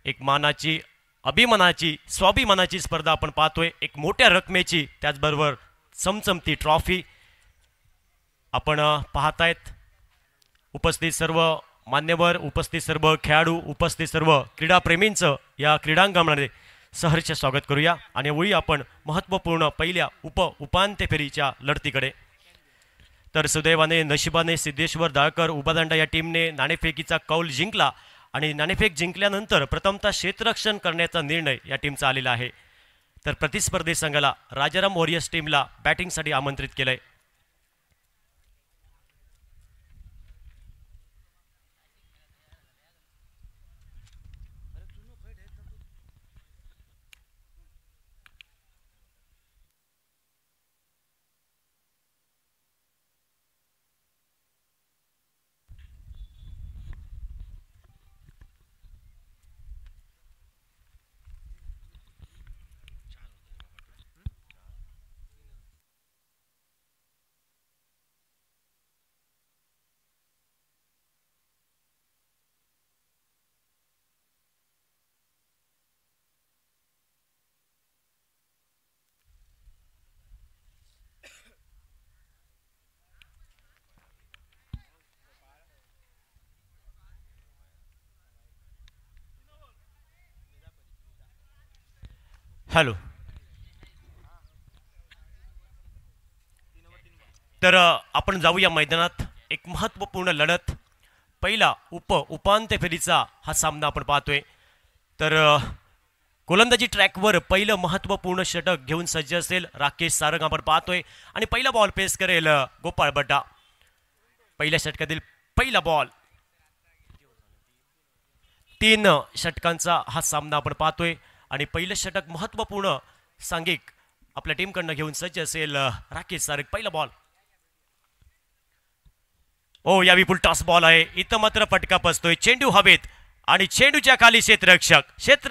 एक मानाची अभिमानाची स्वाभिमानाची स्पर्धा आपण पाहतोय, एक मोठ्या रकमेची त्याचबरोबर चमचमती ट्रॉफी आपण पाहतायत। उपस्थित सर्व मान्यवर, उपस्थित सर्व खेळाडू, उपस्थित सर्व क्रीडाप्रेमींचं या क्रीडांगणामध्ये सहर्ष स्वागत करूया आणि यावेळी आपण महत्त्वपूर्ण पहिल्या उपांत्य फेरीच्या लढतीकडे। तर सुदैवाने नशिबाने सिद्धेश्वर दाळकर उबादांडा या टीमने नाणेफेकीचा कौल जिंकला आणि नाणेफेक जिंकल्यानंतर प्रथमतः क्षेत्ररक्षण करण्याचा निर्णय या टीमचा आलेला आहे। तर प्रतिस्पर्धी संघाला राजाराम वॉरियर्स टीमला बॅटिंगसाठी आमंत्रित केलंय। हॅलो, तर आपण जाऊया मैदानात। एक महत्त्वपूर्ण लढत, पहिला उपांत्य फेरीचा हा सामना आपण पाहतोय। तर गोलंदाजी ट्रॅकवर पहिलं महत्त्वपूर्ण षटक घेऊन सज्ज असेल राकेश सारंग आपण पाहतोय आणि पहिला बॉल पेस करेल गोपाळ बड्डा। पहिल्या षटकातील पहिला बॉल, 3 षटकांचा हा सामना आपण पाहतोय आणि पहिलं षटक महत्त्वपूर्ण सांघिक आपल्या टीमकडनं घेऊन सज्ज असेल राकेश सारंग। पहिला बॉल, ओ या विपुल टॉस बॉल आहे, इथं मात्र फटका बसतोय, चेंडू हवेत आणि चेंडूच्या खाली क्षेत्र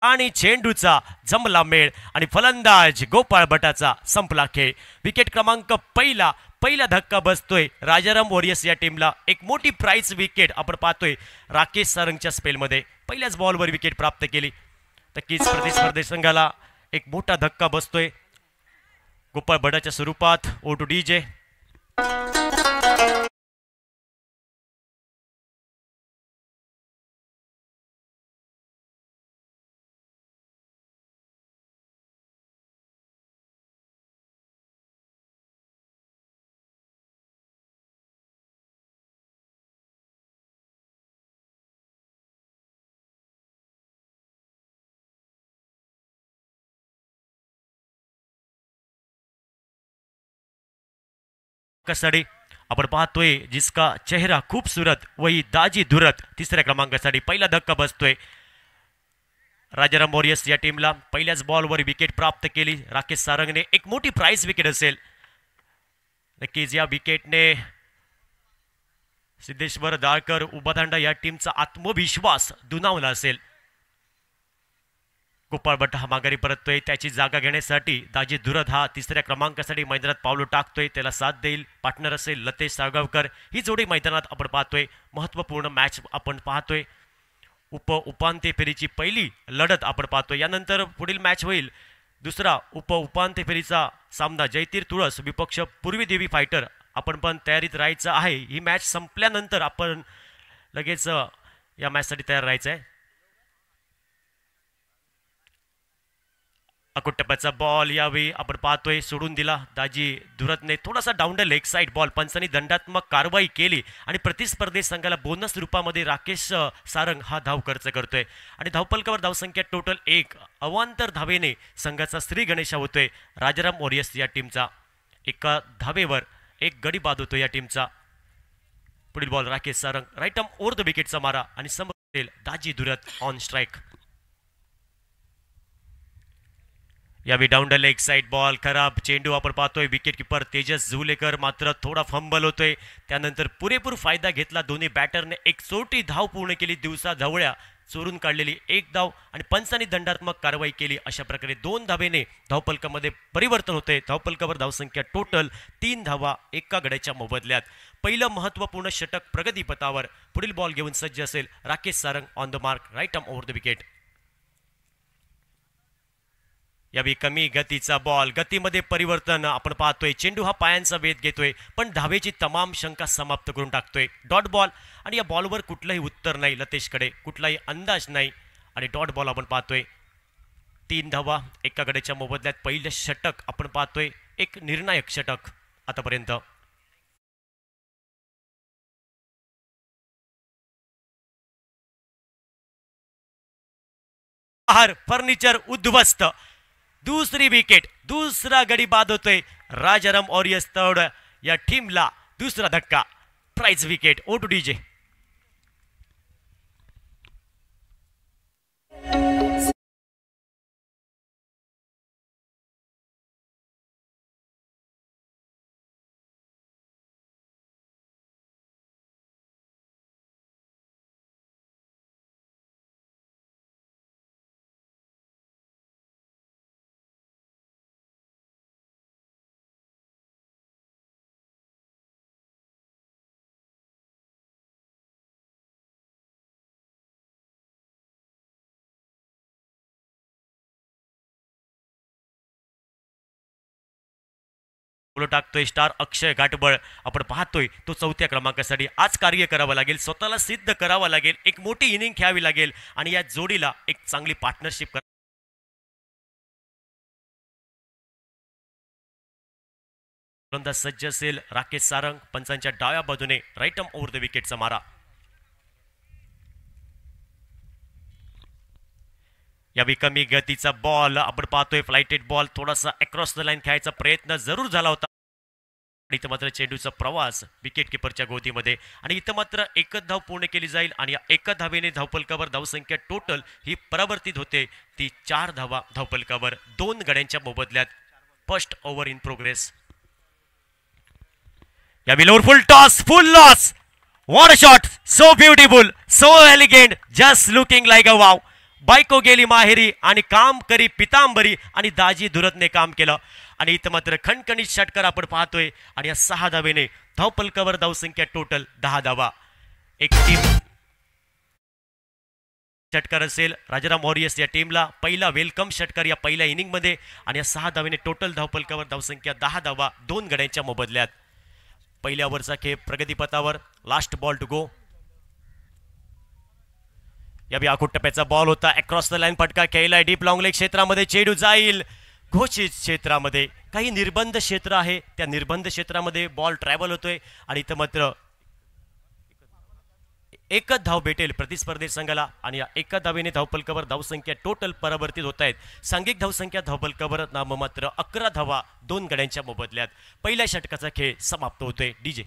आणि चेंडूचा जमला मेळ आणि फलंदाज गोपाळ भटाचा संपला खेळ। विकेट क्रमांक पहिला धक्का बसतोय राजाराम वॉरियर्स या टीमला। एक मोठी प्राइज विकेट आपण पाहतोय राकेश सारंगच्या स्पेलमध्ये, पहिल्याच बॉलवर विकेट प्राप्त केली। नक्कीच प्रतिस्पर्धी संघाला एक मोठा धक्का बसतोय गोपाळ भटाच्या स्वरूपात। O two DJ. साठी आपण पाहतोय जिसका चेहरा खूबसूरत वही दाजी धुरत, तिसऱ्या क्रमांकासाठी पहिला धक्का बसतोय राजाराम वॉरियर्स या टीमला। पहिल्याच बॉलवर विकेट प्राप्त केली राकेश सारंगने, एक मोठी प्राइज विकेट असेल। नक्कीच या विकेटने सिद्धेश्वर दाळकर उबादांडा या टीमचा आत्मविश्वास दुणावला असेल। गोपाळ भट्ट हा माघारी परततोय, त्याची जागा घेण्यासाठी दाजी धुरत हा तिसऱ्या क्रमांकासाठी मैदानात पावलं टाकतोय, त्याला साथ देईल पार्टनर असेल लतेश साळगावकर। ही जोडी मैदानात आपण पाहतोय, महत्त्वपूर्ण मॅच आपण पाहतोय। उपांत्य फेरीची पहिली लढत आपण पाहतोय, यानंतर पुढील मॅच होईल दुसरा उपांत्य फेरीचा सामना जयतीर तुळस विपक्ष पूर्वी देवी फायटर। आपण पण तयारीत राहायचं आहे, ही मॅच संपल्यानंतर आपण लगेच या मॅचसाठी तयार राहायचं आहे। अकुट्टप्याचा बॉल यावेळी आपण पाहतोय सोडून दिला दाजी धुरतने, थोडासा down the leg side ball. पंचांनी दंडात्मक कारवाई केली आणि प्रतिस्पर्धी संघाला बोनस रूपामध्ये राकेश सारंग हा धाव खर्च करतोय आणि धावफलकावर धावसंख्या टोटल 1 अवांतर धावेने संघाचा श्री गणेशा होतोय राजाराम वॉरियर्स या टीमचा। एका धावेवर एक गडी बाद होतो या टीमचा। पुढील ball Rakesh Sarang, right arm over the विकेटचा मारा आणि समोर दाजी धुरत ऑन स्ट्राईक। यावेळी down the leg side ball खराब चेंडू आपण पाहतोय. विकेट किपर तेजस झुलेकर मात्र थोडा फंबल होतोय. त्यानंतर पुरेपूर फायदा घेतला दोन्ही बॅटरने. एक सोटी धाव पूर्ण केली. दिवसा ढवळ्या चोरून काढलेली एक धाव आणि पंचांनी दंडात्मक कारवाई केली. अशा प्रकारे 2 धावेने धावफलकामध्ये परिवर्तन होते. धावफलकावर धावसंख्या टोटल 3 धावा एका गड्याच्या मोबदल्यात. पहिलं महत्त्वपूर्ण षटक प्रगतीपथावर. पुढील बॉल घेऊन सज्ज असेल Rakesh Sarang on the mark right arm over the wicket. यावेळी कमी गतीचा बॉल. गतीमध्ये परिवर्तन आपण पाहतोय. चेंडू हा पायांचा वेध घेतोय पण धावेची तमाम शंका समाप्त करून टाकतोय. डॉट बॉल आणि या बॉलवर कुठलंही उत्तर नाही लतेशकडे. कुठलाही अंदाज नाही आणि डॉट बॉल आपण पाहतोय. 3 धावा एका गड्याच्या मोबदल्यात. पहिलं षटक आपण पाहतोय एक निर्णायक षटक आतापर्यंत. फर्निचर उद्ध्वस्त. दुसरी विकेट. दुसरा गडी बाद होतोय. राजाराम वॉरियर्स तड या टीमला दुसरा धक्का. Prize wicket. O two DJ. टाकतोय स्टार अक्षय घाटबळ. आपण पाहतोय तो 4थ्या क्रमांकासाठी आज कार्य करावं लागेल. स्वतःला सिद्ध करावं लागेल. एक मोठी इनिंग खेळावी लागेल आणि या जोडीला एक चांगली पार्टनरशिप सज्ज असेल राकेश सारंग. पंचांच्या डाव्या बाजूने राईट आर्म ओव्हर द विकेटचा मारा. यावेळी कमी गतीचा बॉल आपण पाहतोय. Flighted ball. थोडासा अक्रॉस द लाईन खेळायचा प्रयत्न जरूर झाला होता. इथं मात्र चेंडूचा प्रवास विकेट किपरच्या गोदीमध्ये आणि इथं मात्र एकच धाव पूर्ण केली जाईल आणि या एका धावेने धावफलकावर धावसंख्या टोटल ही परावर्तित होते. ती 4 धावा धावफलकावर 2 गड्यांच्या मोबदल्यात. First over in progress. यावेळी lower full toss full loss. What a shot. So beautiful so elegant just looking like a wow. बायको गेली माहेरी आणि काम करी पितांबरी आणि दाजी धुरतने काम केलं आणि इथं मात्र खणखणीत षटकार आपण पाहतोय आणि या 6 धावेने धावफलकावर धावसंख्या टोटल 10 धावा. एक टीम षटकार असेल राजाराम वॉरियर्स या टीमला. पहिला वेलकम षटकार या पहिल्या इनिंग मध्ये आणि या 6 धावेने टोटल धावफलकावर धावसंख्या 10 धावा 2 गड्यांच्या मोबदल्यात. पहिल्या ओव्हरचा खेळ प्रगतीपथावर. Last ball to go. यावेळी आखूट टप्प्याचा बॉल होता. अक्रॉस द लाईन फटका खेळलाय. डीप लॉंग लेग क्षेत्रामध्ये चेंडू जाईल. घोषित क्षेत्रामध्ये काही निर्बंध क्षेत्र आहे. त्या निर्बंध क्षेत्रामध्ये बॉल ट्रॅव्हल होतोय आणि इथं मात्र एकच धाव भेटेल प्रतिस्पर्धी संघाला आणि या एका धावेने धावफलकावर धावसंख्या टोटल परावर्तित होत आहेत. सांघिक धावसंख्या धावफलकावर नाममात्र 11 धावा 2 गड्यांच्या मोबदल्यात. पहिल्या षटकाचा खेळ समाप्त होतोय. डीजे.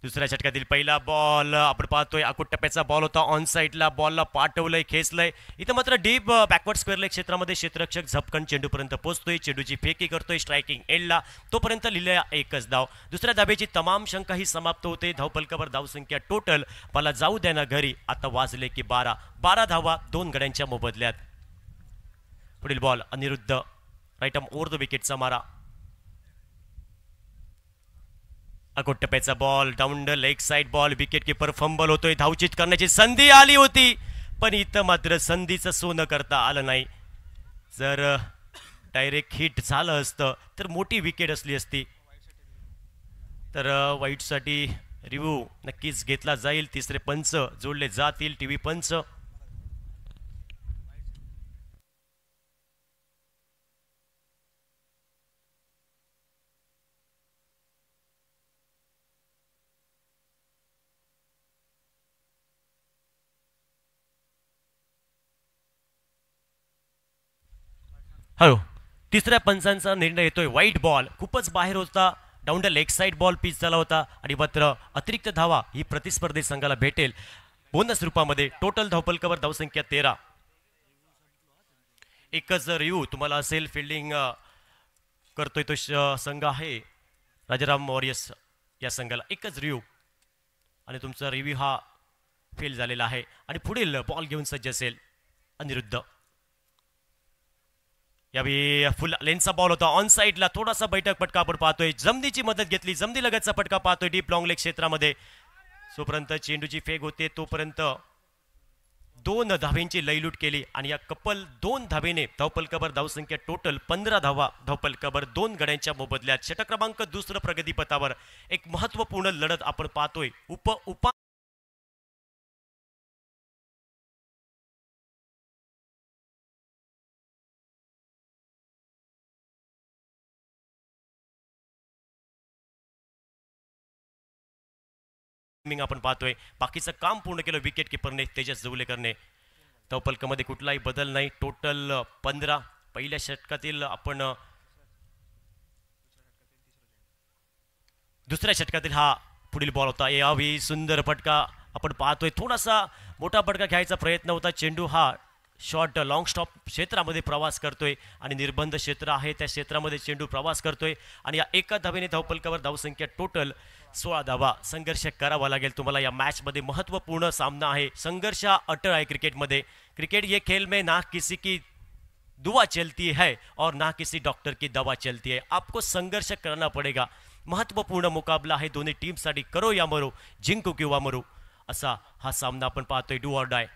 दुसऱ्या षटकातील पहिला बॉल आपण पाहतोय. आखूट टप्प्याचा बॉल होता. ऑन साईडला बॉलला पाठवलंय खेचलंय. इथं मात्र डीप बॅकवर्ड स्क्वेअर लेग क्षेत्रामध्ये क्षेत्ररक्षक झपकन चेंडूपर्यंत पोहोचतोय. चेंडूची फेकी करतोय स्ट्रायकिंग एंडला. तोपर्यंत लिहिलंय एकच धाव. दुसऱ्या धावेची तमाम शंका ही समाप्त होते. धावफलकावर धावसंख्या टोटल मला जाऊ द्या ना घरी. आता वाजले की 12 धावा 2 गड्यांच्या मोबदल्यात. पुढील ball Aniruddha right arm over the विकेटचा मारा. अकोटप्प्याचा ball down the leg side ball, wicket keeper fumble होतोय, धावचित करण्याची संधी आली होती पण इथं मात्र संधीचं सोनं करता आलं नाही. जर डायरेक्ट हिट झालं असतं तर मोठी विकेट असली असती. तर वाईटसाठी रिव्ह्यू नक्कीच घेतला जाईल. तिसरे पंच जोडले जातील, टीव्ही पंच. हॅलो, तिसऱ्या पंचांचा निर्णय येतोय. वाईट बॉल खूपच बाहेर होता, down the leg side ball pitch झाला होता आणि मात्र अतिरिक्त धावा ही प्रतिस्पर्धी संघाला भेटेल बोनस रूपामध्ये. टोटल धावपलकावर धावसंख्या 13. एकच रिव्ह्यू तुम्हाला असेल. फिल्डिंग करतोय तो संघ आहे राजाराम वॉरियर्स. या संघाला एकच रिव्ह्यू आणि तुमचा रिव्ह्यू हा फेल झालेला आहे आणि पुढील बॉल घेऊन सज्ज असेल अनिरुद्ध. यावेळी फुल लेन्सचा बॉल होता ऑन साईडला, थोडासा बैठक फटका आपण पाहतोय. जमनीची मदत घेतली, जमनी लगतचा फटका पाहतोय डीप लॉंग लेग क्षेत्रामध्ये. जोपर्यंत चेंडूची फेक होते तोपर्यंत 2 धावेंची लयलूट केली आणि या कपल 2 धावेने धावपलकावर धावसंख्या टोटल 15 धावा धावपलकावर 2 गड्यांच्या मोबदल्यात. षटक क्रमांक 2 प्रगतीपथावर एक महत्वपूर्ण लढत आपण पाहतोय. उपा आपण पाहतोय. बाकीचं काम पूर्ण केलं विकेट किपरने तेजस जवलेकरने. धावपलकामध्ये कुठलाही बदल नाही. टोटल 15. पहिल्या षटकातील आपण दुसऱ्या षटकातील हा पुढील बॉल होता. यावेळी सुंदर फटका आपण पाहतोय. थोडासा मोठा फटका घ्यायचा प्रयत्न होता. चेंडू हा शॉर्ट लॉंग स्टॉप क्षेत्रामध्ये प्रवास करतोय आणि निर्बंध क्षेत्र आहे त्या क्षेत्रामध्ये चेंडू प्रवास करतोय आणि या एका धावेने धावपलकावर धावसंख्या टोटल 16 धावा. संघर्ष करावा लागेल तुम्हाला या मॅचमध्ये. महत्वपूर्ण सामना आहे. संघर्ष अटळ आहे क्रिकेटमध्ये. क्रिकेट ये खेल में ना किसी की दुआ चलती है और ना किसी डॉक्टर की दवा चलती है. आपको संघर्ष करना पडेगा. महत्वपूर्ण मुकाबला आहे दोन्ही टीमसाठी. करो या मरो, जिंकू किंवा मरो असा हा सामना आपण पाहतोय. Do or die.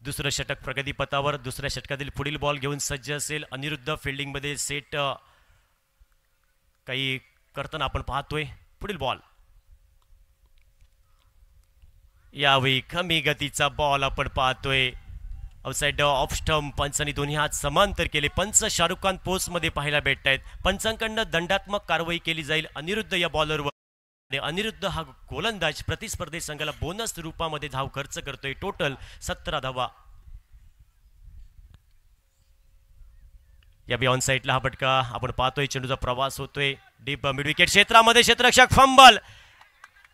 दुसरं षटक प्रगतीपथावर. दुसऱ्या षटकातील पुढील बॉल घेऊन सज्ज असेल अनिरुद्ध. फिल्डिंगमध्ये सेट काही करताना आपण पाहतोय. पुढील बॉल यावेळी कमी गतीचा बॉल आपण पाहतोय. Outside off stump. पंचांनी दोन्ही हात समांतर केले. पंच शाहरुख खान पोस्ट मध्ये पाहायला भेटत आहेत. पंचांकडनं दंडात्मक कारवाई केली जाईल अनिरुद्ध या बॉलरवर. अनिरुद्ध हा गोलंदाज प्रतिस्पर्धी संघाला बोनस रूपामध्ये धाव खर्च करतोय. टोटल 17 धावा. या बी ऑन साईडला हा फटका आपण पाहतोय. चेंडूचा प्रवास होतोय डीप मिड विकेट क्षेत्रामध्ये. क्षेत्ररक्षक फंबल.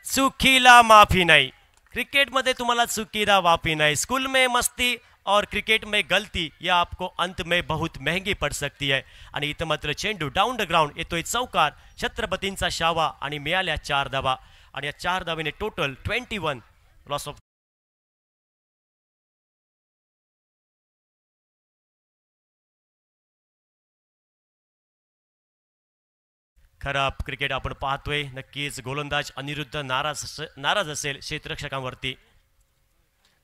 चुकीला माफी नाही. क्रिकेटमध्ये तुम्हाला चुकीला माफी नाही. स्कूल में मस्ती और क्रिकेट में गलती या आपको अंत में बहुत महंगी पड़ सकती है. आणि इथं मात्र चेंडू डाऊन द ग्राउंड येतोय चौकार. छत्रपतींचा शावा आणि मिळाल्या 4 धावा आणि या 4 धावेने टोटल 21 लॉस ऑफ. खराब क्रिकेट आपण पाहतोय. नक्कीच गोलंदाज अनिरुद्ध नाराज असेल क्षेत्ररक्षकांवरती.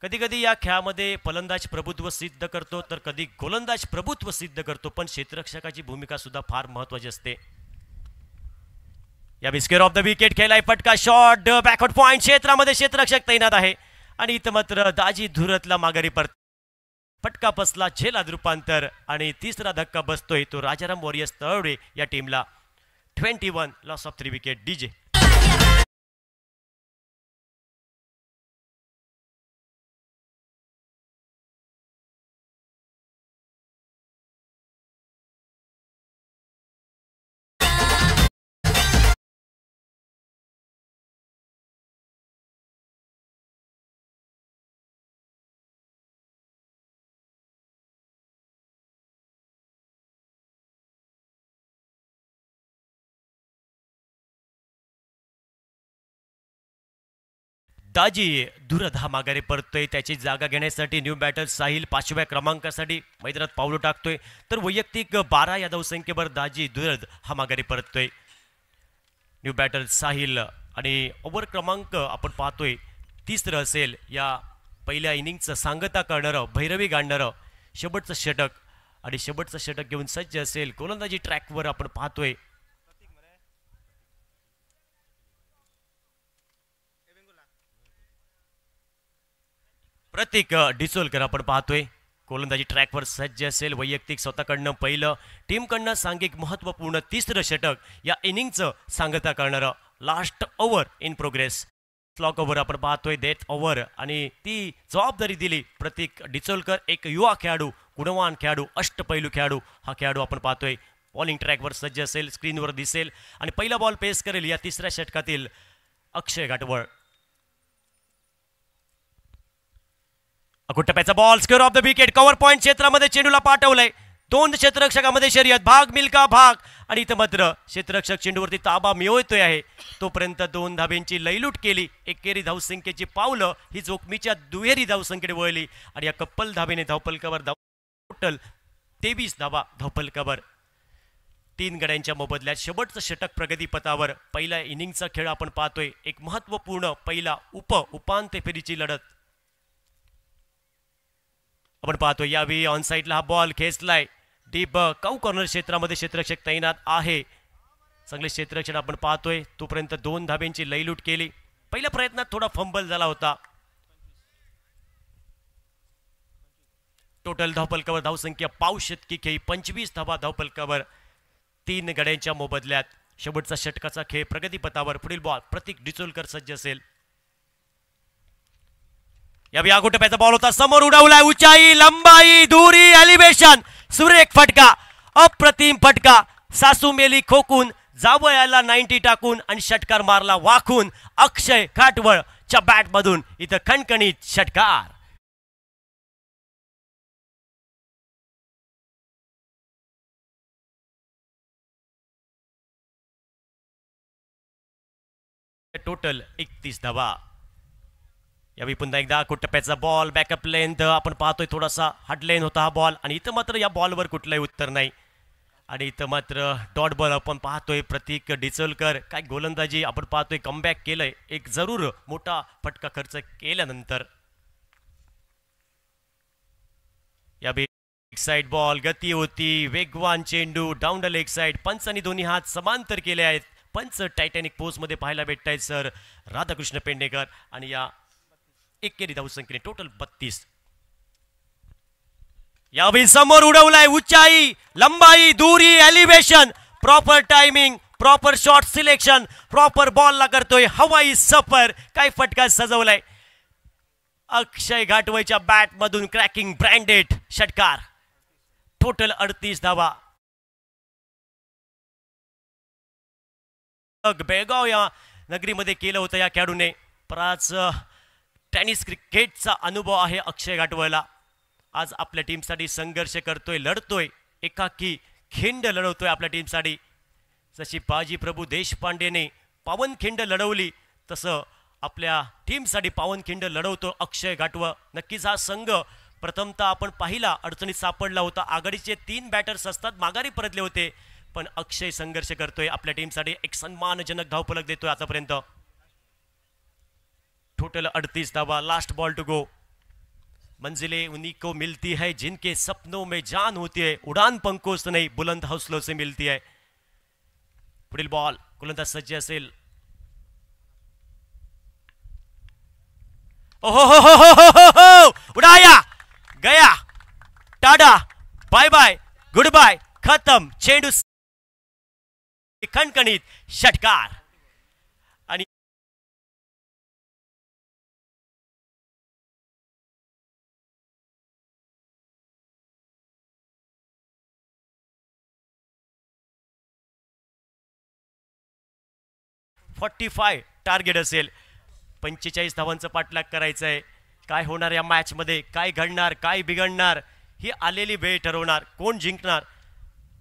कधी कधी या खेळामध्ये फलंदाज प्रभुत्व सिद्ध करतो तर कधी गोलंदाज प्रभुत्व सिद्ध करतो. पण क्षेत्ररक्षकाची भूमिका सुद्धा फार महत्त्वाची असते. या बिस्केअर ऑफ द विकेट खेळलाय फटका. शॉट बॅकवर्ड पॉइंट क्षेत्रामध्ये क्षेत्ररक्षक तैनात आहे आणि इथं मात्र दाजी धुरतला माघारी परत. फटका बसला, झेलात रूपांतर आणि तिसरा धक्का बसतोय तो राजाराम वॉरियर्स तळवडे या टीमला. 21 लॉस ऑफ 3 विकेट. डीजे दाजी धुरत हा माघारी परतोय. त्याची जागा घेण्यासाठी न्यू बॅटर साहिल 5व्या क्रमांकासाठी मैदानात पावलं टाकतोय. तर वैयक्तिक 12 या धावसंख्येवर दाजी धुरत हा माघारी परततोय. न्यू बॅटर साहिल आणि ओव्हर क्रमांक आपण पाहतोय तिसरं असेल या पहिल्या इनिंगचं सांगता करणारं भैरवी गाणणारं शेवटचं षटक आणि शेवटचं षटक घेऊन सज्ज असेल गोलंदाजी ट्रॅकवर आपण पाहतोय प्रतीक डिसोलकर आपण पाहतोय गोलंदाजी ट्रॅकवर सज्ज असेल वैयक्तिक स्वतःकडनं पहिलं टीमकडनं सांघिक महत्त्वपूर्ण तिसरं षटक या इनिंगचं सांगता करणारं last over in progress clock over आपण पाहतोय डेथ ओव्हर आणि ती जबाबदारी दिली प्रतीक डिचोलकर एक युवा खेळाडू गुणवान खेळाडू अष्टपैलू खेळाडू हा खेळाडू आपण पाहतोय बॉलिंग ट्रॅकवर सज्ज असेल स्क्रीनवर दिसेल आणि पहिला बॉल पेस करेल या तिसऱ्या षटकातील अक्षय घाटवळ टप्प्याचा ball square of the wicket cover point क्षेत्रामध्ये चेंडूला पाठवलंय दोन क्षेत्ररक्षकामध्ये शर्यत भाग मिल्का भाग आणि इथं मात्र क्षेत्ररक्षक चेंडूवरती ताबा मिळवतोय आहे तोपर्यंत दोन धाब्यांची लयलूट केली एकेरी धावसंख्येची पावलं ही जोखमीच्या दुहेरी धावसंख्येकडे वळली आणि या कप्पल धाबेने धावपलकावर टोटल 23 धाबा धावपलकावर 3 गड्यांच्या मोबदल्यात शेवटचं षटक प्रगतीपथावर पहिल्या इनिंगचा खेळ आपण पाहतोय एक महत्त्वपूर्ण पहिला उपांत्य फेरीची लढत आपण पाहतोय यावेळी ऑन साईडला हा बॉल खेचलाय डीप काऊ कॉर्नर क्षेत्रामध्ये क्षेत्ररक्षक तैनात आहे चांगले क्षेत्ररक्षण आपण पाहतोय तोपर्यंत दोन धाब्यांची लयलूट केली पहिल्या प्रयत्नात थोडा फंबल झाला होता टोटल धावपलकावर धावसंख्या पाव शतकी खेळी 25 धाबा धावपलकावर 3 गड्यांच्या मोबदल्यात शेवटचा षटकाचा खेळ प्रगतीपथावर पुढील बॉल प्रतीक डिचोलकर सज्ज असेल यावेळी आगोटप्याचा बॉल होता समोर उडवलाय उंचाई लंबाई दूरी एलिव्हेशन सुरेख फटका अप्रतिम फटका सासू मेली खोकून जावयाला 90 टाकून आणि षटकार मारला वाखून अक्षय घाटवळच्या बॅट मधून इथं खणखणीत षटकार टोटल 31 धावा यावेळी पुन्हा एकदा टप्प्याचा बॉल बॅकअप लेंथ आपण पाहतोय थोडासा हार्ड लेन होता हा बॉल आणि इथं मात्र या बॉलवर कुठलंही उत्तर नाही आणि इथं मात्र डॉट बॉल आपण पाहतोय प्रतीक डिचोलकर काय गोलंदाजी आपण पाहतोय कमबॅक केलंय एक जरूर मोठा फटका खर्च केल्यानंतर यावेळी साइड बॉल गती होती वेगवान चेंडू डाऊन द लेग साइड पंचांनी दोन्ही हात समांतर केले आहेत पंच टायटॅनिक पोस्ट मध्ये पाहायला भेटत आहेत सर राधाकृष्ण पेंडेकर आणि या एकेरी धावसंख्येने टोटल 32 यावेळी समोर उडवलाय उंचाई लंबाई दूरी elevation proper timing proper shot selection proper बॉलला करतोय हवाई सफर काय फटका सजवलाय अक्षय घाटवळच्या बॅट मधून क्रॅकिंग ब्रँडेड षटकार टोटल 38 धावा बेळगाव या नगरीमध्ये केलं होतं या खेळाडूने प्राच टेनिस क्रिकेटचा अनुभव आहे अक्षय घाटवळला आज आपल्या टीमसाठी संघर्ष करतोय लढतोय एकाकी खिंड लढवतोय आपल्या टीमसाठी जशी बाजी प्रभू देशपांडेने पावनखिंड लढवली तसं आपल्या टीमसाठी पावनखिंड लढवतो अक्षय घाटवळ नक्कीच हा संघ प्रथमतः आपण पाहिला अडचणीत सापडला होता आघाडीचे 3 बॅटर्स असतात माघारी परतले होते पण अक्षय संघर्ष करतोय आपल्या टीमसाठी एक सन्मानजनक धावफलक देतोय आतापर्यंत टोटल 38 धावा लास्ट बॉल टू गो मंजिलें उन्हीं को मिलती है जिनके सपनों में जान होती है उड़ान पंखों से नहीं बुलंद हौसलों से मिलती है पुढील बॉल गोलंदाज सज्ज असेल ओहो उड़ाया गया टाडा बाय बाय गुड बाय खत्म चेंडू खणखणीत षटकार आणि 45 टार्गेट असेल 45 धावांचं पाठलाग करायचं आहे काय होणार या मॅच मध्ये काय घडणार काय बिघडणार ही आलेली वेळ ठरवणार कोण जिंकणार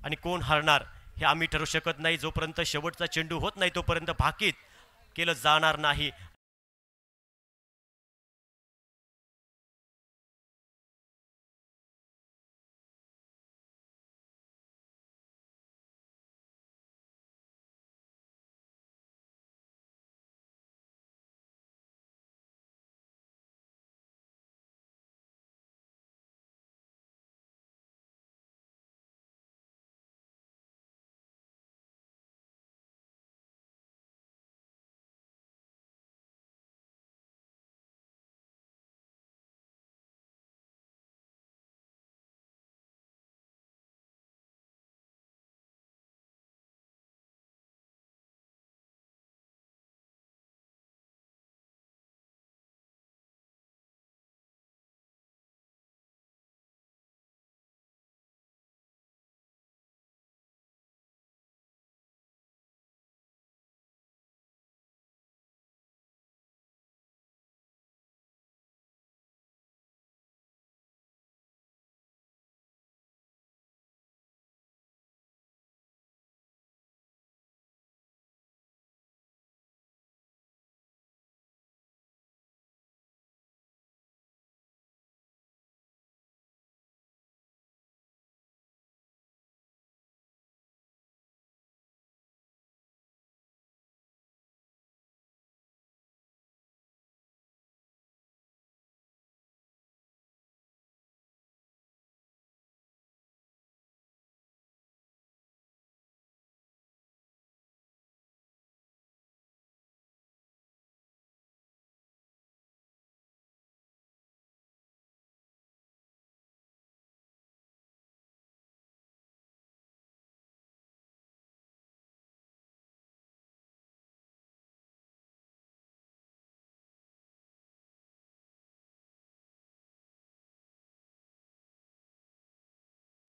आणि कोण हरणार हे आम्ही ठरवू शकत नाही जोपर्यंत शेवटचा चेंडू होत नाही तोपर्यंत भाकीत केलं जाणार नाही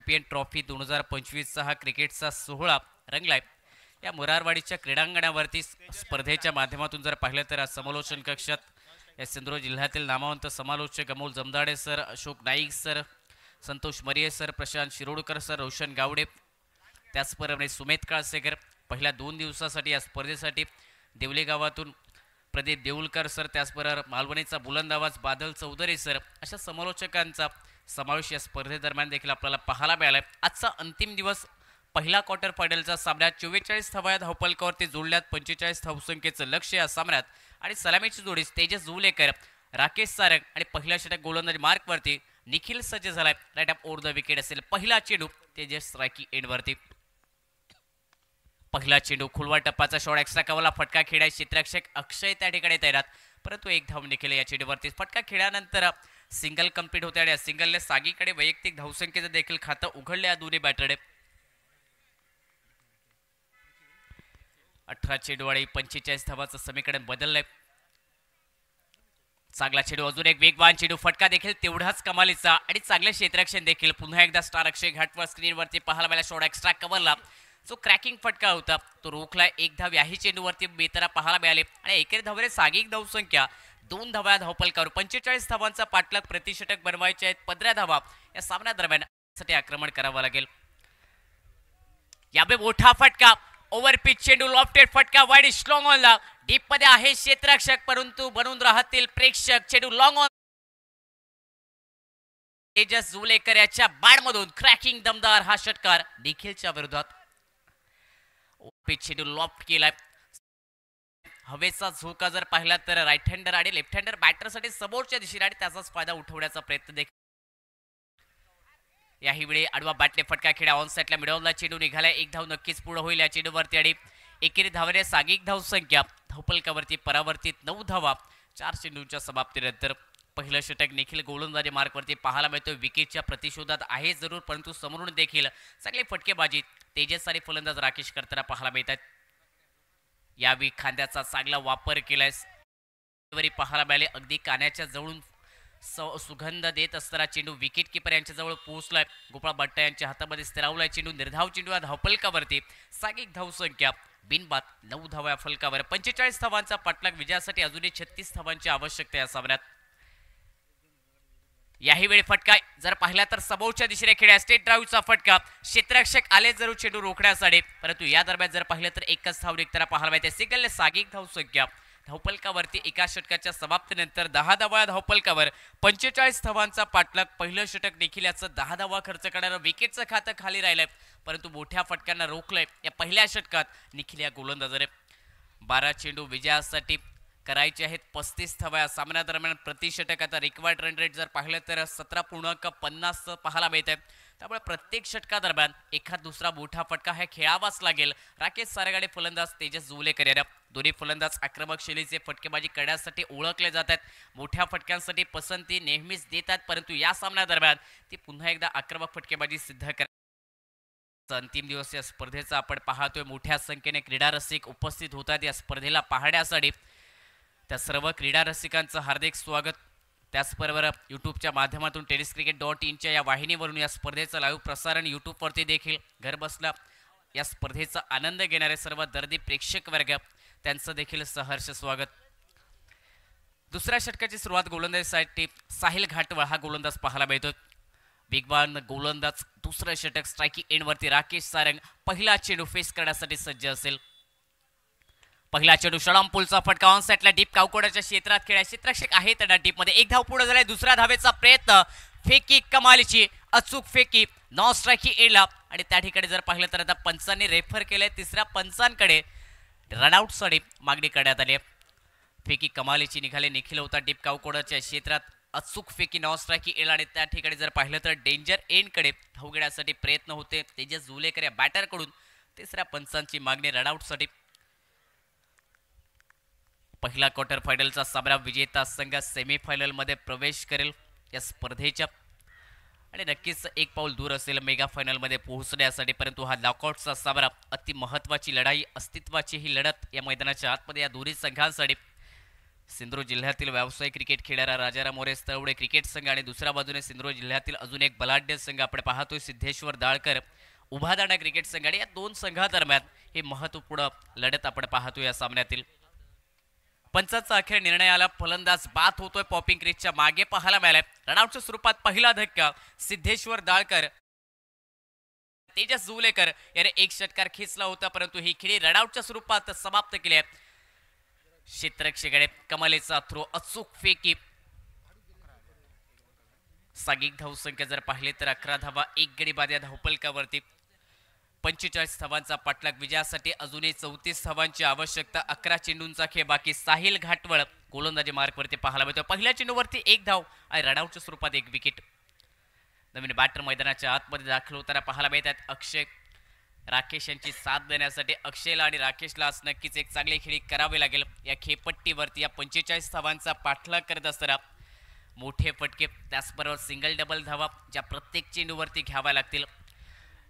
चॅम्पियन ट्रॉफी 2025चा हा क्रिकेटचा सोहळा रंगलाय या मुरारवाडीच्या क्रीडांगणावरती. स्पर्धेच्या माध्यमातून जर पाहिलं तर समालोचन कक्षात या सिंधुदुर्ग जिल्ह्यातील नामवंत समालोचक Amol Jamdade sir, Ashok Naik sir, Santosh Mariye sir, Prashant Shirodkar sir, Roshan Gawade, त्याचप्रमाणे सुमेध काळसेकर. पहिल्या 2 दिवसासाठी या स्पर्धेसाठी देवले गावातून प्रदीप देऊलकर सर, त्याचबरोबर मालवणीचा बुलंद आवाज बादल चौधरी सर अशा समालोचकांचा समावेश या स्पर्धेदरम्यान देखील आपल्याला पाहायला मिळाला. आजचा अंतिम दिवस पहिला क्वार्टर फायनलचा सामन्यात 44 धावा धावपलकावरती जोडल्यात 45 धावसंख्येचं लक्ष या सामन्यात आणि सलामीची जोडी तेजस जुवलेकर, राकेश सारंग आणि पहिल्या षटक गोलंदाजी मार्कवरती निखिल सज्ज झालाय. Right up over the wicket असेल. पहिला चेंडू तेजस स्ट्रायकिंग एंडवरती. पहिला चेंडू खुलवा टप्पाचा शॉट, एक्स्ट्रा कव्हरला फटका खेळाय क्षेत्ररक्षक अक्षय त्या ठिकाणी तैनात, परंतु एक धाव निखिल या चेंडूवरती. फटका खेळल्यानंतर सिंगल कंप्लीट होते आणि या सिंगलने सागीकडे वैयक्तिक धावसंख्येचं देखील खातं उघडले या दोन्ही बॅटरने. 18 चेंडू आणि 45 धावाचं समीकरण बदललंय. चांगला चेंडू, अजून एक वेगवान चेंडू, फटका देखील तेवढाच कमालीचा आणि चांगले क्षेत्ररक्षण देखील. पुन्हा एकदा स्टार अक्षय घाटवर स्क्रीनवरती पाहायला मिळाला. शॉट एक्स्ट्रा कव्हरला जो क्रॅकिंग फटका होता तो रोखला. एक धाव याही चेंडूवरती बेतारा पाहायला मिळाले आणि एकेरी धावरे सागिक धावसंख्या 2 धावा धावपलकावर. 45 धावांचा पाठलाग प्रतिषटक बनवायचे आहेत. 15 धावा या सामन्यादरम्यान साठी आक्रमण करावं लागेल. याबे मोठा फटका, ओव्हरपिच चेंडू, लॉफ्टेड फटका, वाईड स्लॉंग ऑनला. डीप मध्ये आहे क्षेत्ररक्षक परंतु बनून राहतील प्रेक्षक. चेंडू लॉंग ऑन तेजस जुवलेकर याच्या बॅटमधून क्रॅकिंग दमदार हा षटकार निखिलच्या विरोधात. पिच चेंडू लॉफ्ट केलाय. हवेचा झोका जर पाहिला तर राईट हँडर आणि लेफ्ट हँडर बॅटरसाठी समोरच्या दिशेने आणि त्याचाच फायदा उठवण्याचा प्रयत्न देखील. याही वेळी आडवा बॅटने फटका खेळा. ऑन साईडला मिडॉलला चेंडू निघालाय. एक धाव नक्कीच पूर्ण होईल या चेंडूवरती आणि एकेरी धावने सागिक धावसंख्या धावपलकावरती परावर्तित 9 धावा 4 चेंडूंच्या समाप्तीनंतर. पहिलं षटक निखिल गोलंदाजी मार्कवरती पाहायला मिळतो. विकेटच्या प्रतिशोधात आहे जरूर परंतु समोरून देखील चांगली फटकेबाजी तेजस आणि फलंदाज राकेश करताना पाहायला मिळतात. यावेळी खांद्याचा चांगला वापर केलाय. पाहायला मिळाले. अगदी कान्याच्या जवळून सुगंध देत असताना चेंडू विकेट किपर यांच्या जवळ पोहोचलाय. गोपाळ भट्ट यांच्या हातामध्ये स्थिरावलाय चेंडू. निर्धाव चेंडू या धावपलकावरती सागिक धावसंख्या बिनबाद 9 धावा या फलकावर. 45 धावांचा पाठलाग विजयासाठी अजूनही 36 धावांची आवश्यकता या सामन्यात. याही वेळी फटका जर पाहिला तर समोरच्या दिशेने खेळ्या स्टेट ड्राईव्हचा फटका. क्षेत्ररक्षक आले जरूर चेंडू रोखण्यासाठी परंतु या दरम्यान जर पाहिलं तर एकच धाव निघताना पाहायला मिळते. सिंगलने सागिक धावसंख्या धावपलकावरती एका षटकाच्या समाप्तीनंतर 10 धावा धावपलकावर. 45 धावांचा पाठलाग. पहिलं षटक देखील याचं 10 धावा खर्च करणारं विकेटचं खातं खाली राहिलंय परंतु मोठ्या फटक्यांना रोखलंय या पहिल्या षटकात निखिल या गोलंदाजाने. 12 चेंडू विजयासाठी करायचे आहेत. 35 धावा या सामन्यादरम्यान प्रति षटक. आता रिक्वायर्ड रन रेट जर पाहिलं तर 17.50 पाहायला मिळत आहे. त्यामुळे प्रत्येक षटकादरम्यान एखाद दुसरा मोठा फटका हे खेळावाच लागेल. राकेश सारंग फलंदाज तेजस जुवलेकर यांना दोन्ही फलंदाज आक्रमक शैलीचे फटकेबाजी करण्यासाठी ओळखले जातात. मोठ्या फटक्यांसाठी पसंती नेहमीच देतात परंतु या सामन्यादरम्यान ती पुन्हा एकदा आक्रमक फटकेबाजी सिद्ध कर. अंतिम दिवस या स्पर्धेचा आपण पाहतोय. मोठ्या संख्येने क्रीडा रसिक उपस्थित होतात या स्पर्धेला पाहण्यासाठी. त्या सर्व क्रीडा रसिकांचं हार्दिक स्वागत. त्याचबरोबर यूट्यूबच्या माध्यमातून tenniscricket.in या वाहिनीवरून या स्पर्धेचं लाईव्ह प्रसारण यूट्यूबवरती देखील घरबसल्या या स्पर्धेचा आनंद घेणारे सर्व दर्दी प्रेक्षक वर्ग त्यांचं देखील सहर्ष स्वागत. दुसऱ्या षटकाची सुरुवात गोलंदाजीसाठी साहिल घाटवळ हा गोलंदाज पाहायला मिळतो. वेगवान गोलंदाज. दुसरं षटक स्ट्रायकिंग एंडवरती राकेश सारंग पहिला चेंडू फेस करण्यासाठी सज्ज असेल. पहिला चेंडू षडंपूलचा फटका. ऑन साईडला डीप कावकोड्याच्या क्षेत्रात खेळा. क्षेत्ररक्षक आहे त्या डीप मध्ये. एक धाव पुढे झालाय. दुसऱ्या धावेचा प्रयत्न. फेकी कमालीची अचूक फेकी नॉन स्ट्रायकिंग एंडला आणि त्या ठिकाणी जर पाहिलं तर आता पंचांनी रेफर केलंय. तिसऱ्या पंचांकडे रनआउट साठी मागणी करण्यात आली. फेकी कमालीची निघाले. निखिल होता डीप कावकोड्याच्या क्षेत्रात. अचूक फेकी नॉन स्ट्रायकिंग एंड आणि त्या ठिकाणी जर पाहिलं तर डेंजर एंडकडे धाव घेण्यासाठी प्रयत्न होते तेजस जुवलेकर या बॅटरकडून. तिसऱ्या पंचांची मागणी रनआउट साठी. पहिला क्वार्टर फायनलचा सामना विजेता संघ सेमीफायनल मध्ये प्रवेश करेल या स्पर्धेच्या आणि नक्कीच एक पाऊल दूर असेल मेगा फायनल मध्ये पोहोचण्यासाठी. परंतु हा नॉकआउटचा सामना अति महत्त्वाची लढाई, अस्तित्वाची ही लढत या मैदानाच्या आतमध्ये या दोन्ही संघांसाठी. सिंधुदुर्ग जिल्ह्यातील व्यावसायिक क्रिकेट खेळणारा राजाराम मोरे तळवडे क्रिकेट संघ आणि दुसऱ्या बाजूने सिंधुदुर्ग जिल्ह्यातील अजून एक बलाढ्य संघ आपण पाहतोय सिद्धेश्वर दाळकर उभादाणा क्रिकेट संघ आणि या दोन संघादरम्यान हे महत्त्वपूर्ण लढत आपण पाहतोय या सामन्यातील पंचाचा अखेर निर्णय आला फलंदाज बाद होतोय पॉपिंग क्रीजच्या मागे पाहायला मिळालाय रनआउटच्या स्वरूपात पहिला धक्का सिद्धेश्वर दाळकर तेजस जुलेकर याने एक षटकार खेचला होता परंतु ही खेळी रनआउटच्या स्वरूपात समाप्त केली आहे क्षेत्ररक्षकाने कमालीचा थ्रो अचूक फेकी सागिक धावसंख्या जर पाहिले तर 11 धावा एक गडी बाद या धावपलकावरती 45 धावांचा पाठलाग विजयासाठी अजूनही 34 धावांची आवश्यकता 11 चेंडूंचा खेळ बाकी साहिल घाटवळ गोलंदाजी मार्कवरती पाहायला मिळतो पहिल्या चेंडूवरती एक धाव आणि रनआउटच्या स्वरूपात एक विकेट नवीन बॅटर मैदानाच्या आतमध्ये दाखल होताना पाहायला मिळतात अक्षय राकेश यांची साथ देण्यासाठी अक्षयला आणि राकेशला आज नक्कीच एक चांगली खेळी करावी लागेल या खेळपट्टीवरती या 45 धावांचा पाठलाग करत असताना मोठे फटके त्याचबरोबर सिंगल डबल धावा ज्या प्रत्येक चेंडूवरती घ्याव्या लागतील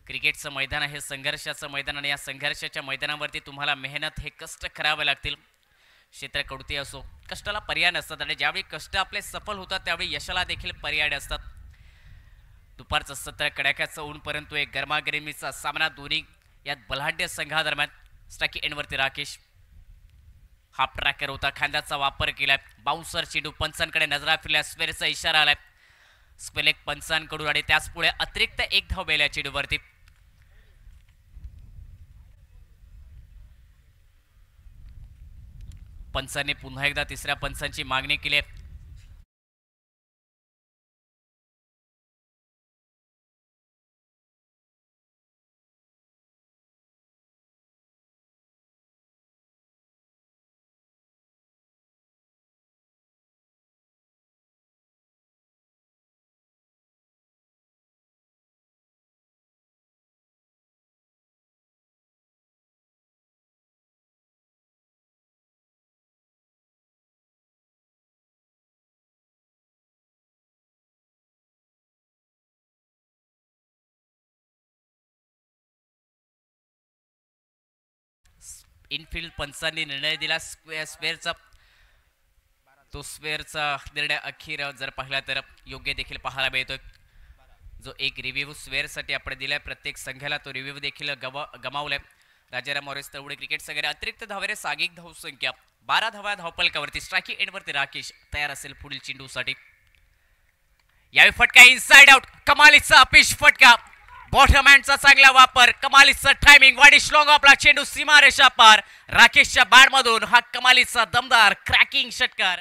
क्रिकेटचं मैदान हे संघर्षाचं मैदान आणि या संघर्षाच्या मैदानावरती तुम्हाला मेहनत हे कष्ट करावे लागतील क्षेत्र कडती असो कष्टाला पर्याय नसतात आणि ज्यावेळी कष्ट आपले सफल होतात त्यावेळी यशाला देखील पर्याय असतात दुपारचं सत्र कडाक्याचं ऊन परंतु एक गरमागरमीचा सामना दोन्ही यात बलाढ्य संघादरम्यान स्ट्राइक एंडवरती राकेश हाफ ट्रॅकर होता खांद्याचा वापर केलाय बाउन्सर चेंडू पंचांकडे नजरा फिरल्या स्क्वेअरचा इशारा आलाय स्पेल एक पंचांकडून आणि त्याच पुढे अतिरिक्त एक धाव बेल्या चेंडूवरती पंचांनी पुन्हा एकदा तिसऱ्या पंचांची मागणी केली आहे इनफिल्ड पंचांनी निर्णय दिला स्क्वेअरचा तो स्क्वेअरचा निर्णय अखेर जर पाहिला तर योग्य देखील पाहायला मिळतोय जो एक रिव्ह्यू स्क्वेअरसाठी आपण दिलाय प्रत्येक संघाला तो रिव्ह्यू देखील गमावलाय राजाराम मोरे तळवडे क्रिकेट संघाने अतिरिक्त धावेने सागिक धावसंख्या 12 धावा धावपलकावरती स्ट्राइकिंग एंडवरती राकेश तयार असेल पुढील चेंडूसाठी यावेळी फटका इनसाइड आउट कमालीचा अपिश फटका बॉटम हँडचा चांगला वापर कमालीचा टायमिंग वाडी स्लॉंग आपला चेंडू सीमारेषा पार राकेशच्या बॅटमधून हा कमालीचा दमदार क्रॅकिंग षटकार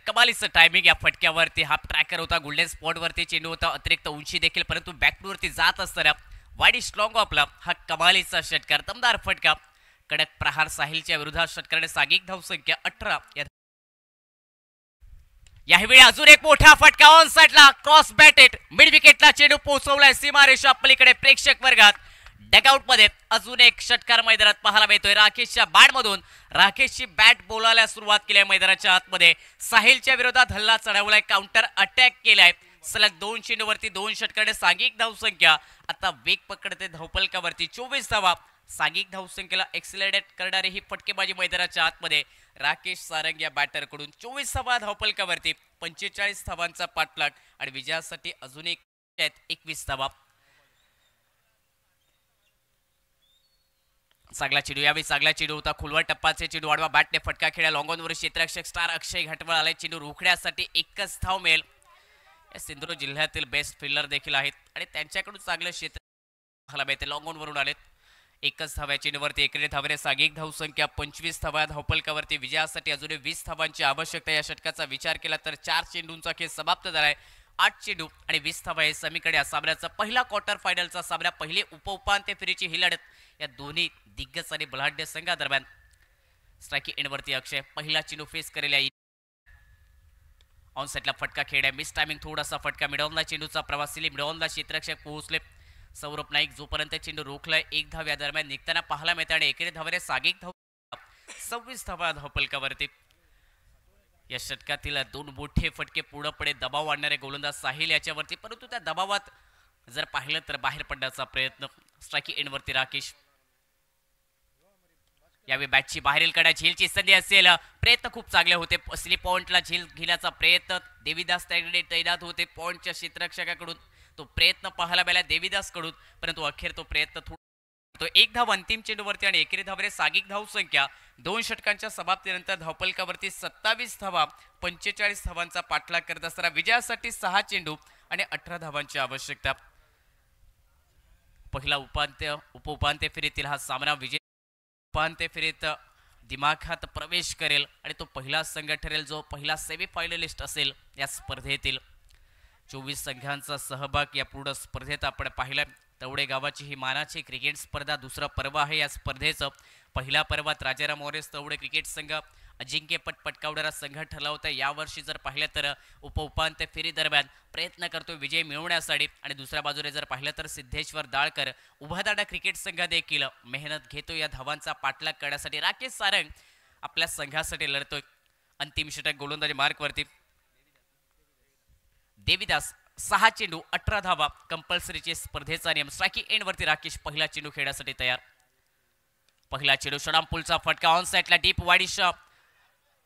कमालीचं टायमिंग या फटक्यावरती हाफ ट्रॅकर होता गोल्डन स्पॉट वरती चेंडू होता अतिरिक्त उंची देखील परंतु बॅकवरती जात असताना वाडी स्ट्रॉंग आपला हा कमालीचा षटकार दमदार फटका कडक प्रहार साहिलच्या विरोधात षटकाराने सागिक धावसंख्या 18 यावेळी अजून एक मोठा फटका ऑन साइडला क्रॉस बॅटेड मिड विकेटला चेंडू पोहोचवलाय सीमारेषा पलीकडे प्रेक्षक वर्गात डगआउट मध्ये अजून एक षटकार मैदानात पाहायला मिळतोय राकेशच्या बॅटमधून राकेशची बॅट बोलायला सुरुवात केली आहे मैदानाच्या आतमध्ये साहिलच्या विरोधात हल्ला चढवलाय काउंटर अटॅक केलाय सलग 2 चेंडूवरती 2 षटकाने सागिक धावसंख्या आता वेग पकडते धावपलकावरती 24 धावा सागिक धावसंख्येला एक्सिलरेट करणारी ही फटकेबाजी मैदानाच्या आतमध्ये राकेश सारंग या बॅटर कडून 24 धावा धावपलकावरती 45 धावांचा पाठलाग आणि विजयासाठी अजून एक 21 धावा चांगला चेंडू यावेळी चांगला चेंडू होता खुलवा टप्पाचे चेंडू वाढवा बॅटने फटका खेळला लॉंगॉनवर क्षेत्ररक्षक स्टार अक्षय घाटवळ आलाय चेंडू रोखण्यासाठी एकच धाव मिळेल या सिंधुदुर्ग जिल्ह्यातील बेस्ट फिल्डर देखील आहेत आणि त्यांच्याकडून चांगलं क्षेत्र पाहायला मिळते लॉंगॉनवरून आलेत एकच धाव्या चेंडूवरती एकडे धावरे सागिक धावसंख्या 25 धावा धावपलकावरती विजयासाठी अजून 20 धावांची आवश्यकता या षटकाचा विचार केला तर 4 चेंडूंचा खेळ समाप्त झालाय 8 चेंडू आणि 20 धावा हे समीकडे या सामन्याचा पहिला क्वार्टर फायनलचा सामना पहिली उपउपांत्य फेरीची ही लढत या दोन्ही दिग्गज आणि बलाढ्य संघादरम्यान स्ट्राइकिंग एंडवरती अक्षय पहिला चेंडू फेस करेल ऑन सेटला फटका खेळ मिस टायमिंग थोडासा फटका मिडॉनला चेंडूचा प्रवास मिडॉनला क्षेत्ररक्षक पोहोचले सौरभ नाईक जोपर्यंत चेंडू रोखलाय 1 धाव या दरम्यान निघताना पाहायला मिळते आणि एकेरी धावाने सागिक धाव 26 धावा धावपलकावरती. या षटकातील 2 मोठे फटके पुढे दबाव आणणारे गोलंदाज साहिल याच्यावरती, परंतु त्या दबावात जर पाहिलं तर बाहेर पडण्याचा प्रयत्न. स्ट्राईक एंडवरती राकेश. यावेळी बॅटची बाहेरील कडा झेलची संधी असेल, प्रयत्न खूप चांगले होते. स्लिप पॉइंटला झेल घेण्याचा प्रयत्न देवीदास त्याकडे तैनात होते पॉइंटच्या क्षेत्ररक्षकाकडून. तो प्रयत्न पाहायला मिळाला देवीदास कडून, परंतु अखेर तो प्रयत्न तो 1 धाव अंतिम चेंडूवरती आणि एकेरी धावरे सागिक धाव संख्या 2 षटकांच्या समाप्तीनंतर धावपलकावरती 27 धावा 45 धावांचा पाठलाग करत असताना विजयासाठी 6 चेंडू आणि 18 धावांची आवश्यकता. पहिला उपांत्य फेरीतील हा सामना विजय उपांत्य फेरीत दिमाखात प्रवेश करेल आणि तो पहिला संघ ठरेल जो पहिला सेमीफायनलिस्ट असेल या स्पर्धेतील. 24 संघांचा सहभाग या पूर्ण स्पर्धेत आपण पाहिला. तवडे गावाची ही मानाची क्रिकेट स्पर्धा दुसरा पर्व आहे या स्पर्धेचं. पहिल्या पर्वात राजाराम मोरेस तवडे क्रिकेट संघ अजिंक्यपद पटकावणारा संघ ठरला होता. यावर्षी जर पाहिलं तर उपांत्य फेरी दरम्यान प्रयत्न करतो विजय मिळवण्यासाठी आणि दुसऱ्या बाजूने जर पाहिलं तर सिद्धेश्वर दाळकर उभादाडा क्रिकेट संघ देखील मेहनत घेतो या धावांचा पाठलाग करण्यासाठी. राकेश सारंग आपल्या संघासाठी लढतोय. अंतिम षटक गोलंदाजी मार्कवरती देवीदास 6 चेंडू 18 धावा कंपल्सरीचे स्पर्धेचा नियम. स्ट्राईकिंग एंडवरती राकेश पहिला चेंडू खेळण्यासाठी तयार. पहिला चेंडू षडामपूलचा फटका ऑन साईडला डीप वाईडिश.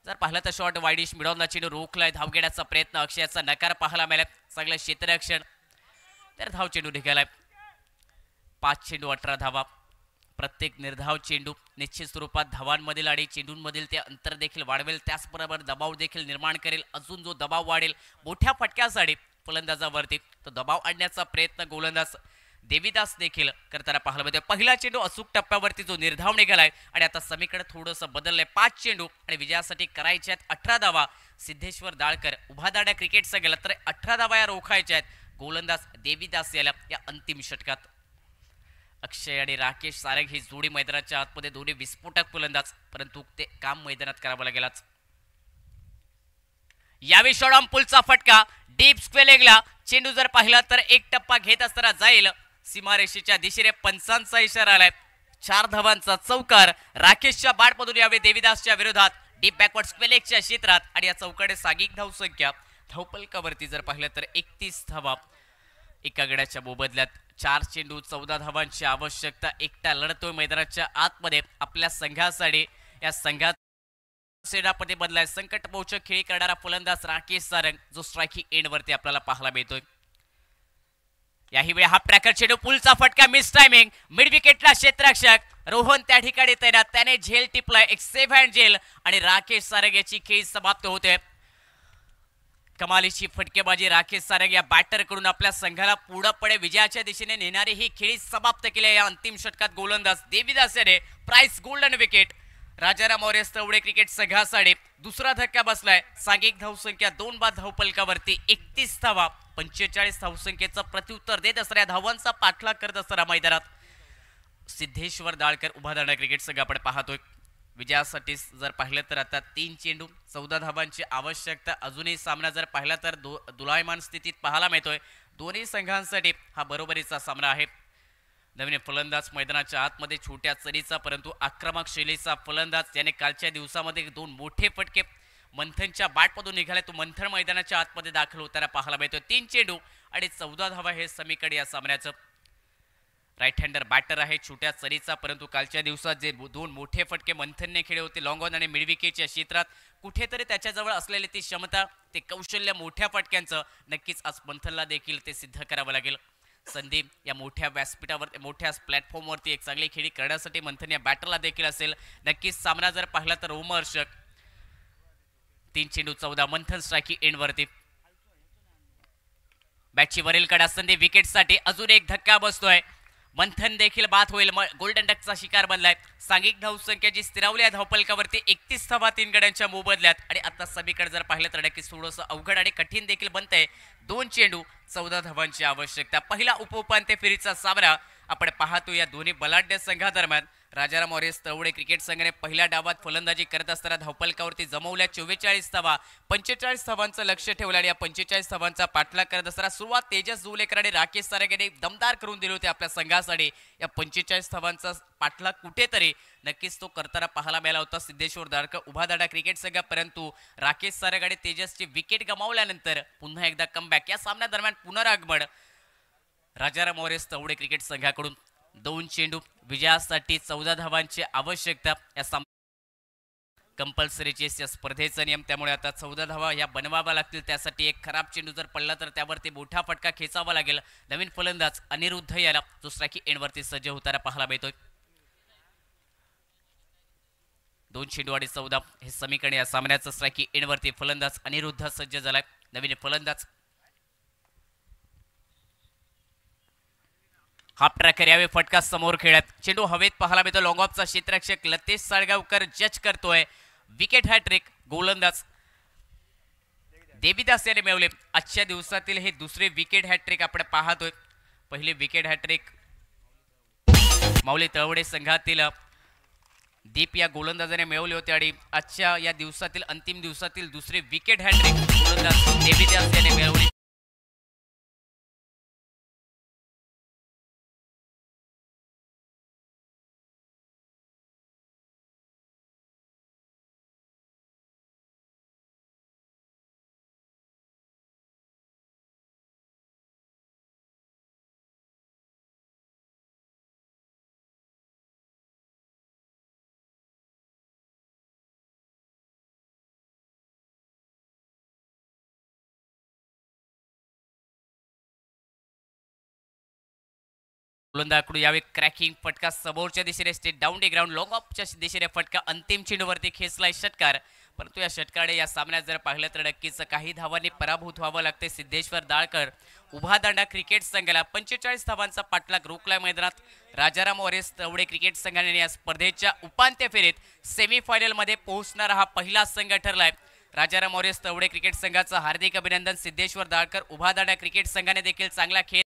जर पाहिलं तर शॉर्ट वाईडिश मिळवला चेंडू रोखलाय. धाव घेण्याचा प्रयत्न अक्षयाचा नकार पाहायला मिळाला. चांगलं क्षेत्ररक्षण तर धाव चेंडू निघालाय. 5 चेंडू 18 धावा. प्रत्येक निर्धाव चेंडू निश्चित स्वरूपात धावांमधील आणि चेंडूंमधील ते अंतर देखील वाढवेल, त्याचबरोबर दबाव देखील निर्माण करेल. अजून जो दबाव वाढेल मोठ्या फटक्यासाठी फलंदाजावरती तो दबाव आणण्याचा प्रयत्न गोलंदाज देवीदास देखील करताना पाहायला मिळतोय. पहिला चेंडू अचूक टप्प्यावरती जो निर्धाव निघालाय आणि आता समीकरण थोडंसं बदललंय. 5 चेंडू आणि विजयासाठी करायचे आहेत 18 धावा. सिद्धेश्वर दाळकर उभादाडा क्रिकेट संघाला तर 18 धावा या रोखायच्या आहेत. गोलंदाज देवीदास याला या अंतिम षटकात. अक्षय आणि राकेश सारंग ही जोडी मैदानाच्या आतमध्ये दोन्ही विस्फोटक फलंदाज, परंतु ते काम मैदानात करावं लागेलच. यावेळी शॉर्ट पुलचा फटका डीप स्क्वेलिंगला. चेंडू जर पाहिला तर 1 टप्पा घेत असताना जाईल सीमारेषेच्या दिशेने. पंचांचा इशारा आलाय. 4 धावांचा चौकार राकेशच्या बॅटमधून यावेळी देवीदासच्या विरोधात डीप बॅकवर्ड स्क्वेलिंगच्या क्षेत्रात आणि या चौकाने सागिक धाव संख्या धावपलकावरती जर पाहिलं तर 31 धावा. एका गड्याच्या मोबदल्यात 4 चेंडू 14 धावांची आवश्यकता. एकटा लढतोय मैदानाच्या आतमध्ये आपल्या संघासाठी. या संघात सेनापती बदलाय संकटमोचक खेळी करणारा फलंदाज राकेश सारंग जो स्ट्राईकिंग एंडवरती आपल्याला पाहायला मिळतोय. याही वेळी हाफ ट्रॅकर चेंडू पुलचा फटका मिस टायमिंग. मिड विकेटला क्षेत्ररक्षक रोहन त्या ठिकाणी तैनात. त्याने झेल टिपलाय. एक सेफ हँड झेल आणि राकेश सारंग याची खेळी समाप्त होते. कमालीची फटकेबाजी राकेश सारंग या बॅटर कडून आपल्या संघाला पुढे विजयाच्या दिशेने नेणारी ही खेळी समाप्त केली. या अंतिम षटकात गोलंदाज देवीदास याने प्राइस गोल्डन विकेट. राजाराम मोरेस तवडे क्रिकेट संघासाठी दुसरा धक्का बसलाय. सागिक धावसंख्या 2 बाद धावपलकावरती 31 धावा 45 धावसंख्येचं प्रत्युत्तर देत असणाऱ्या धावांचा पाठलाग करत असताना मैदानात सिद्धेश्वर दाळकर उभादाडा क्रिकेट संघ आपण पाहतोय. विजयासाठी जर पाहिलं तर आता 3 चेंडू 14 धावांची आवश्यकता. अजूनही सामना जर पाहिला तर दुलायमान स्थितीत पाहायला मिळतोय. दोन्ही संघांसाठी हा बरोबरीचा सामना आहे. नवीन फलंदाज मैदानाच्या आतमध्ये छोट्या चरीचा परंतु आक्रमक शैलीचा फलंदाज त्याने कालच्या दिवसामध्ये 2 मोठे फटके मंथनच्या बॅटमधून निघाले. तो मंथन मैदानाच्या आतमध्ये दाखल होताना पाहायला मिळतोय. 3 चेंडू आणि 14 धावा हे समीकडे या सामन्याचं. राईट हँडर बॅटर आहे छोट्या चरीचा, परंतु कालच्या दिवसात जे 2 मोठे फटके मंथनने खेळले होते लॉंग ऑन आणि मिड विकेटच्या क्षेत्रात, कुठेतरी त्याच्याजवळ असलेली ती क्षमता ते कौशल्य मोठ्या फटक्यांचं नक्कीच आज मंथनला देखील ते सिद्ध करावं लागेल. संदीप या मोठ्या व्यासपीठावर मोठ्या प्लॅटफॉर्मवरती एक चांगली खेळी करण्यासाठी मंथन या बॅटरला देखील असेल. नक्कीच सामना जर पाहिला तर रोमहर्षक. 3 चेंडू 14 मंथन स्ट्राईकिंग एंडवरती. बॅटची वरील कडा संदीप विकेटसाठी अजून एक धक्का बसतोय. मंथन देखील बाद होईल. गोल्डन डकचा शिकार बनलाय. सांघिक धावसंख्या जी स्थिरावली आहे धावपलकावरती 31 धावा 3 गड्यांच्या मोबदल्यात. आणि आता समीकडे जर पाहिलं तर नक्कीच थोडंसं अवघड आणि कठीण देखील बनतंय. 2 चेंडू 14 धावांची आवश्यकता. पहिला उपांत्य फेरीचा सामना आपण पाहतो या दोन्ही बलाढ्य संघादरम्यान. राजाराम मॉरिस तळवडे क्रिकेट संघाने पहिल्या डावात फलंदाजी करत असताना धावफलकावरती जमवल्या 44 धावा. 45 धावांचं लक्ष ठेवलं आणि या 45 धावांचा पाठलाग करत असताना सुरुवात तेजस जुलेकर आणि राकेश सारंगेने दमदार करून दिले होते आपल्या संघासाठी. या 45 धावांचा पाठलाग कुठेतरी नक्कीच तो करताना पाहायला मिळाला होता सिद्धेश्वर दाडकर उभादाडा क्रिकेट संघ. परंतु राकेश सारंग आणि तेजसची विकेट गमावल्यानंतर पुन्हा एकदा कमबॅक. या सामन्यादरम्यान पुनरागमन राजाराम मॉरिस तळवडे क्रिकेट संघाकडून. 2 चेंडू विजयासाठी 14 धावांची आवश्यकता. या कंपल्सरी चेस या स्पर्धेचा नियम, त्यामुळे आता 14 धावा या बनवाव्या लागतील. त्यासाठी एक खराब चेंडू जर पडला तर त्यावरती मोठा फटका खेचावा लागेल. नवीन फलंदाज अनिरुद्ध याला जो स्ट्रायकी एंडवरती सज्ज होताना पाहायला मिळतोय. 2 चेंडू आणि 14 हे समीकरण या सामन्याचं. स्ट्रायकी एंडवरती फलंदाज अनिरुद्ध सज्ज झालाय. नवीन फलंदाज हाफ ट्रॅकर यावेळी फटका समोर खेळत. चेंडू हवेत पाहायला मिळतो. लॉंग ऑफचा क्षेत्ररक्षक लतेश साळगावकर जज करतोय. विकेट हॅट्रिक गोलंदाज देविदास याने मिळवले. आजच्या दिवसातील हे दुसरे विकेट हॅट्रिक आपण पाहतोय. पहिले विकेट हॅट्रिक माऊली तळवडे संघातील दीप या गोलंदाजाने मिळवले होते आणि आजच्या या दिवसातील अंतिम दिवसातील दुसरे विकेट हॅट्रिक गोलंदाज देविदास याने मिळवले. गोलंदाजाकडून यावेळी क्रॅकिंग फटका समोरच्या दिशेने straight down the ground. Long ऑफच्या दिशेने फटका अंतिम चेंडूवरती खेचलाय षटकार. परंतु या षटकाने या सामन्यात जर पाहिलं तर नक्कीच काही धावांनी पराभूत व्हावं लागते सिद्धेश्वर दाळकर उभादांडा क्रिकेट संघाला. 45 धावांचा पाठलाग रोखलाय मैदानात. राजाराम मॉरिस तळवडे क्रिकेट संघाने या स्पर्धेच्या उपांत्य फेरीत सेमीफायनल मध्ये पोहोचणारा हा पहिला संघ ठरलाय. राजाराम मॉरिस तळवडे क्रिकेट संघाचं हार्दिक अभिनंदन. सिद्धेश्वर दाळकर उभादांडा क्रिकेट संघाने देखील चांगला खेळ